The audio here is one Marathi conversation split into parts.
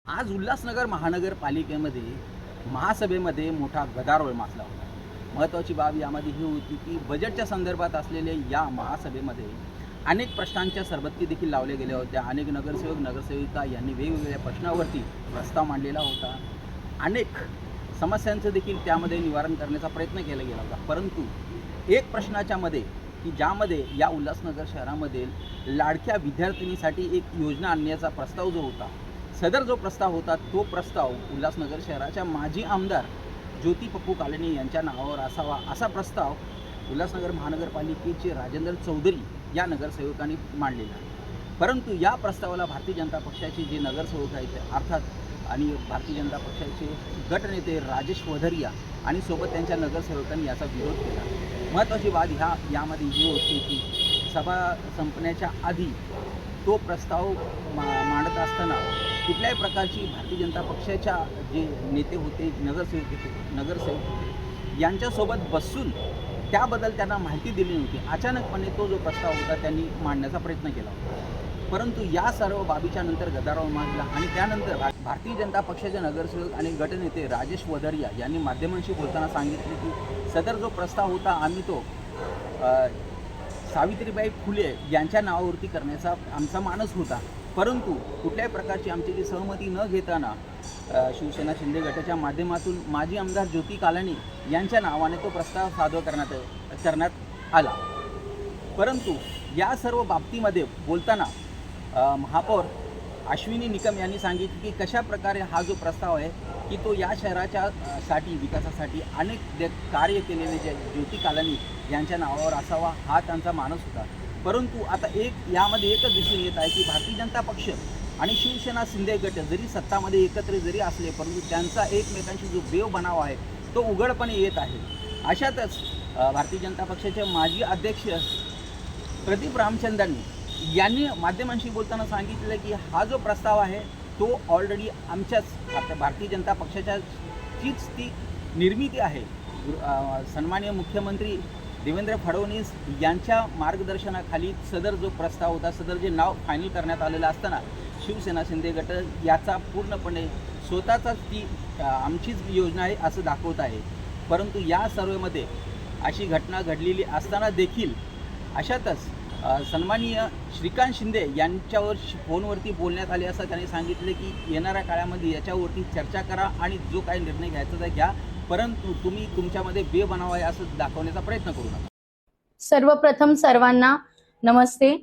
आज उल्हासनगर महानगरपालिकेमध्ये महासभेमध्ये मोठा गदारोळ माजला होता. महत्त्वाची बाब यामध्ये ही होती की बजेटच्या संदर्भात असलेल्या या महासभेमध्ये अनेक प्रश्नांच्या सरबत्ती देखील लावल्या गेल्या होत्या. अनेक नगरसेवक नगरसेविका यांनी वेगवेगळ्या प्रश्नावरती प्रस्ताव मांडलेला होता. अनेक समस्यांचं देखील त्यामध्ये निवारण करण्याचा प्रयत्न केला गेला होता. परंतु एक प्रश्नाच्या मध्ये की ज्यामध्ये या उल्हासनगर शहरामध्ये लाडक्या विद्यार्थिनीसाठी एक योजना आणण्याचा प्रस्ताव जो होता, सदर जो प्रस्ताव होता तो प्रस्ताव उल्हासनगर शहराच्या माजी आमदार ज्योती पप्पू कालनी यांच्या नावावर असावा असा प्रस्ताव उल्हासनगर महानगरपालिकेचे राजेंद्र चौधरी या नगरसेवकांनी मांडलेला आहे. परंतु या प्रस्तावाला भारतीय जनता पक्षाचे जे नगरसेवक आहेत अर्थात आणि भारतीय जनता पक्षाचे गटनेते राजेश वधरिया आणि सोबत त्यांच्या नगरसेवकांनी याचा विरोध केला. महत्त्वाची बाब यामध्ये ही होती की सभा संपण्याच्या आधी तो प्रस्ताव मांडत असताना कुठल्याही प्रकारची भारतीय जनता पक्षाच्या जे नेते होते नगरसेवक होते यांच्यासोबत बसून त्याबद्दल त्यांना माहिती दिली नव्हती. अचानकपणे तो जो प्रस्ताव होता त्यांनी मांडण्याचा प्रयत्न केला होता. परंतु या सर्व बाबीच्या नंतर गदारोळ माजला आणि त्यानंतर भारतीय जनता पक्षाचे नगरसेवक आणि गटनेते राजेश वधरिया यांनी माध्यमांशी बोलताना सांगितले की सदर जो प्रस्ताव होता आम्ही तो सावित्रीबाई फुले यांच्या नावावरती करण्याचा आमचा मानस होता. परंतु कुठल्याही प्रकारची आमची जी सहमती न घेताना शिवसेना शिंदे गटाच्या माध्यमातून माजी आमदार ज्योती कालनी यांच्या नावाने तो प्रस्ताव सादर करण्यात आला. परंतु या सर्व बाबतीमध्ये बोलताना महापौर अश्विनी निकम यांनी सांगितले की कशा प्रकारे हा जो प्रस्ताव आहे की तो या शहराच्या विकासासाठी अनेक कार्य केलेले जे ज्योती कालनी यांच्या नावावर असावा हा त्यांचा मानस होता. परंतु आता यामध्ये एकच दिसून येत आहे की भारतीय जनता पक्ष आणि शिवसेना शिंदे गट जरी सत्तामध्ये एकत्र जरी असले परंतु त्यांचा एकमेकांशी जो बेव बनाव आहे तो उघडपणे येत आहे. अशातच भारतीय जनता पक्षाचे माजी अध्यक्ष प्रदीप रामचंद्रांनी यांनी माध्यमांशी बोलताना सांगितलं की हा जो प्रस्ताव आहे तो ऑलरेडी आमच्याच आता भारतीय जनता पक्षाच्याचीच ती निर्मिती आहे. सन्माननीय मुख्यमंत्री देवेंद्र फडणवीस यांच्या मार्गदर्शनाखाली सदर जो प्रस्ताव होता सदर जे नाव फायनल करण्यात आलेलं असताना शिवसेना शिंदे गट याचा पूर्णपणे स्वतःचाच ती आमचीच योजना आहे असं दाखवत आहे. परंतु या सर्वेमध्ये अशी घटना घडलेली असताना देखील अशातच सन्माननीय श्रीकांत शिंदे यांच्यावर फोनवरती बोलण्यात आले असता त्यांनी सांगितले की येणाऱ्या काळामध्ये याच्यावरती चर्चा करा आणि जो काही निर्णय घ्यायचा ते घ्या, परंतु तुम्ही तुमच्यामध्ये बेबनाव आहे असं दाखवण्याचा प्रयत्न करू नका. सर्वप्रथम सर्वांना नमस्ते.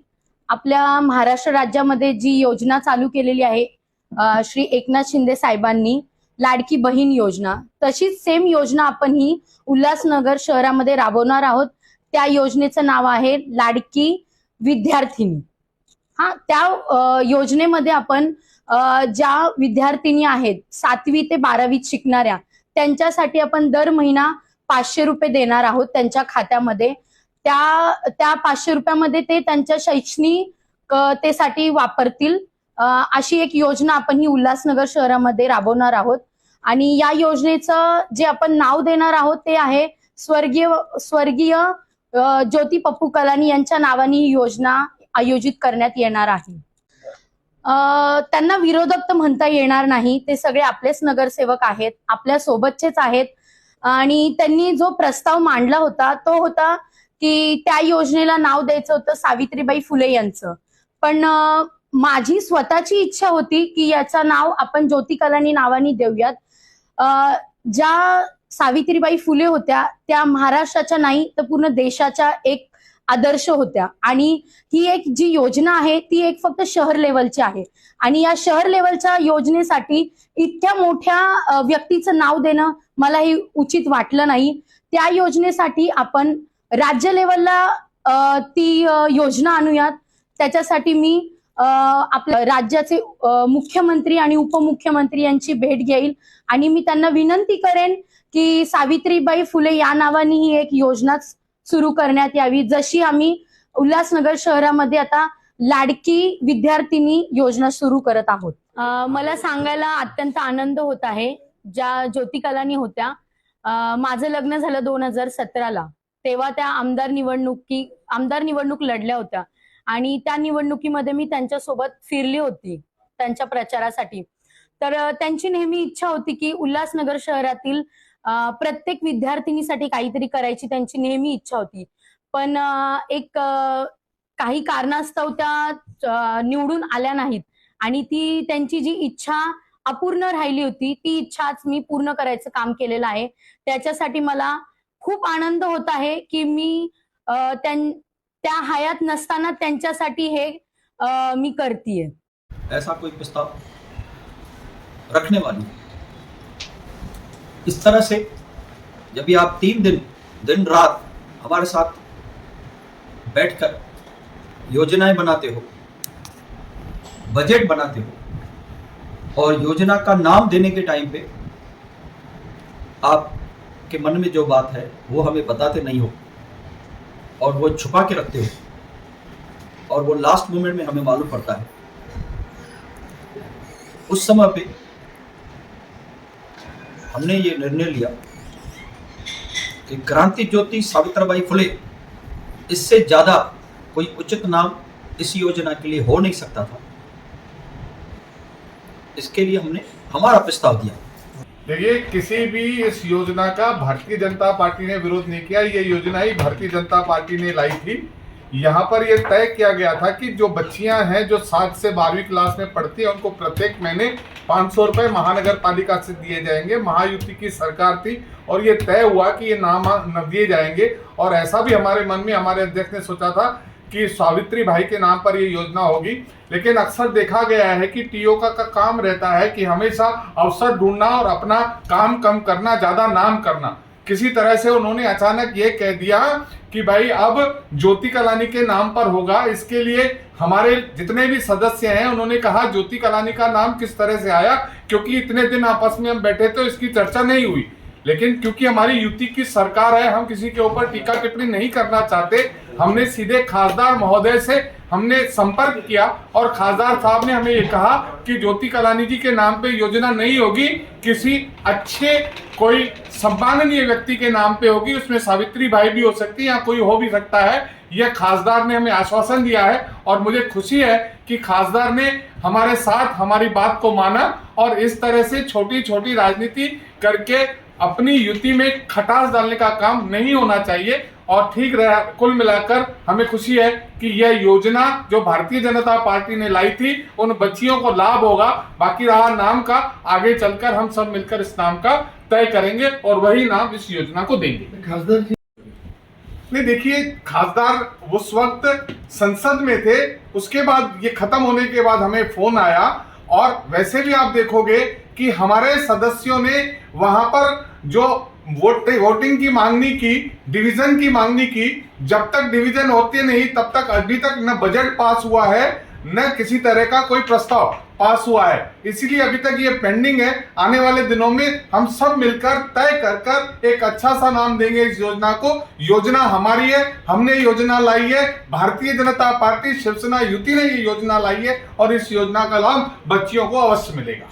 आपल्या महाराष्ट्र राज्यामध्ये जी योजना चालू केलेली आहे श्री एकनाथ शिंदे साहेबांनी लाडकी बहीण योजना, तशीच सेम योजना आपण ही उल्हासनगर शहरामध्ये राबवणार आहोत. त्या योजनेचं नाव आहे लाडकी विद्यार्थिनी. त्या योजनेमध्ये आपण ज्या विद्यार्थिनी आहेत 7वी ते 12वी शिकणाऱ्या त्यांच्यासाठी आपण दर महिना 500 रुपये देणार आहोत त्यांच्या खात्यामध्ये. त्या 500 रुपयामध्ये ते त्यांच्या शैक्षणिकतेसाठी वापरतील अशी एक योजना आपण ही उल्हासनगर शहरामध्ये राबवणार आहोत. आणि या योजनेचं जे आपण नाव देणार आहोत ते आहे स्वर्गीय ज्योती पप्पू कालनी यांच्या नावाने ही योजना आयोजित करण्यात येणार आहे. त्यांना विरोधक तर म्हणता येणार नाही, ते सगळे आपलेच नगरसेवक आहेत, आपल्या सोबतचेच आहेत. आणि त्यांनी जो प्रस्ताव मांडला होता तो होता की त्या योजनेला नाव द्यायचं होतं सावित्रीबाई फुले यांचं. पण माझी स्वतःची इच्छा होती की याचं नाव आपण ज्योती कालनी नावाने देऊयात. ज्या सावित्रीबाई फुले होत्या त्या महाराष्ट्राच्या नाही तर पूर्ण देशाच्या एक आदर्श होत्या. आणि ही एक जी योजना आहे ती एक फक्त शहर लेवलची आहे. आणि या शहर लेवलच्या योजनेसाठी इतक्या मोठ्या व्यक्तीचं नाव देणं मला हे उचित वाटलं नाही. त्या योजनेसाठी आपण राज्य लेवलला ती योजना आणूयात. त्याच्यासाठी मी आपल्या राज्याचे मुख्यमंत्री आणि उपमुख्यमंत्री यांची भेट घेईल आणि मी त्यांना विनंती करेन की सावित्रीबाई फुले या नावाने ही एक योजना सुरू करण्यात यावी, जशी आम्ही उल्हासनगर शहरामध्ये आता लाडकी विद्यार्थिनी योजना सुरू करत आहोत. मला सांगायला अत्यंत आनंद होत आहे. ज्या ज्योती कालनी होत्या, माझं लग्न झालं 2017ला, तेव्हा त्या आमदार निवडणूक लढल्या होत्या आणि त्या निवडणुकीमध्ये मी त्यांच्यासोबत फिरली होती त्यांच्या प्रचारासाठी. तर त्यांची नेहमी इच्छा होती की उल्हासनगर शहरातील प्रत्येक विद्यार्थिनीसाठी काहीतरी करायची त्यांची नेहमी इच्छा होती. पण काही कारणास्तव त्या निवडून आल्या नाहीत आणि ती त्यांची जी इच्छा अपूर्ण राहिली होती ती इच्छा आज मी पूर्ण करायचं काम केलेलं आहे. त्याच्यासाठी मला खूप आनंद होत आहे की मी त्या हयात नसताना त्यांच्यासाठी हे मी करतीये. ऐसा कोई प्रस्ताव रखने वाली इस तरह से जब भी आप 3 दिन दिन रात हमारे साथ बैठकर योजनाएं बनाते हो, बजट बनाते हो और योजना का नाम देने के टाइम पे आपके मन में जो बात है वो हमें बताते नहीं हो और वो छुपा के रखते हो और वो लास्ट मोमेंट में हमें मालूम पड़ता है। उस समय पे हमने ये निर्णय लिया कि क्रांति ज्योति सावित्रीबाई फुले, इससे ज्यादा कोई उचित नाम इस योजना के लिए हो नहीं सकता था। इसके लिए हमने हमारा प्रस्ताव दिया। देखिए, किसी भी इस योजना का भारतीय जनता पार्टी ने विरोध नहीं किया। ये योजना ही भारतीय जनता पार्टी ने लाई थी। यहाँ पर यह तय किया गया था कि जो बच्चियां हैं जो 7 से 12वीं क्लास में पढ़ती हैं उनको प्रत्येक महीने 500 रुपए महानगर पालिका से दिए जाएंगे। महायुति की सरकार थी और ये तय हुआ कि ये नाम न दिए जाएंगे। और ऐसा भी हमारे मन में हमारे अध्यक्ष ने सोचा था कि सावित्री भाई के नाम पर ये योजना होगी। लेकिन अक्सर देखा गया है कि टीओ का काम रहता है कि हमेशा अवसर ढूंढना और अपना काम कम करना, ज्यादा नाम करना। किसी तरह से उन्होंने अचानक ये कह दिया कि भाई अब ज्योति कलानी के नाम पर होगा। इसके लिए हमारे जितने भी सदस्य हैं उन्होंने कहा ज्योति कलानी का नाम किस तरह से आया, क्योंकि इतने दिन आपस में हम बैठे तो इसकी चर्चा नहीं हुई। लेकिन क्योंकि हमारी युति की सरकार है, हम किसी के ऊपर टीका टिप्पणी नहीं करना चाहते। हमने सीधे खासदार महोदय से हमने संपर्क किया और खासदार साहब ने हमें ये कहा कि ज्योति कलानी जी के नाम पे योजना नहीं होगी, किसी अच्छे कोई सम्माननीय व्यक्ति के नाम पे होगी। उसमें सावित्री भाई भी हो सकती है या कोई हो भी सकता है। यह खासदार ने हमें आश्वासन दिया है और मुझे खुशी है कि खासदार ने हमारे साथ हमारी बात को माना और इस तरह से छोटी छोटी राजनीति करके अपनी युति में खटास डालने का काम नहीं होना चाहिए। और ठीक रहा, कुल मिलाकर हमें खुशी है कि यह योजना जो भारतीय जनता पार्टी ने लाई थी उन बच्चियों को लाभ होगा। बाकी रहा नाम का, आगे चलकर हम सब मिलकर इस नाम का तय करेंगे और वही नाम इस योजना को देंगे। खासदार जी नहीं, देखिए, खासदार उस वक्त संसद में थे। उसके बाद ये खत्म होने के बाद हमें फोन आया और वैसे भी आप देखोगे कि हमारे सदस्यों ने वहां पर जो वोटिंग की मांगनी की, डिवीजन की मांगनी की। जब तक डिवीजन होते नहीं तब तक अभी तक न बजट पास हुआ है न किसी तरह का कोई प्रस्ताव पास हुआ है। इसीलिए अभी तक ये पेंडिंग है। आने वाले दिनों में हम सब मिलकर तय कर एक अच्छा सा नाम देंगे इस योजना को। योजना हमारी है, हमने योजना लाई है। भारतीय जनता पार्टी शिवसेना युति ने ये योजना लाई है और इस योजना का लाभ बच्चियों को अवश्य मिलेगा।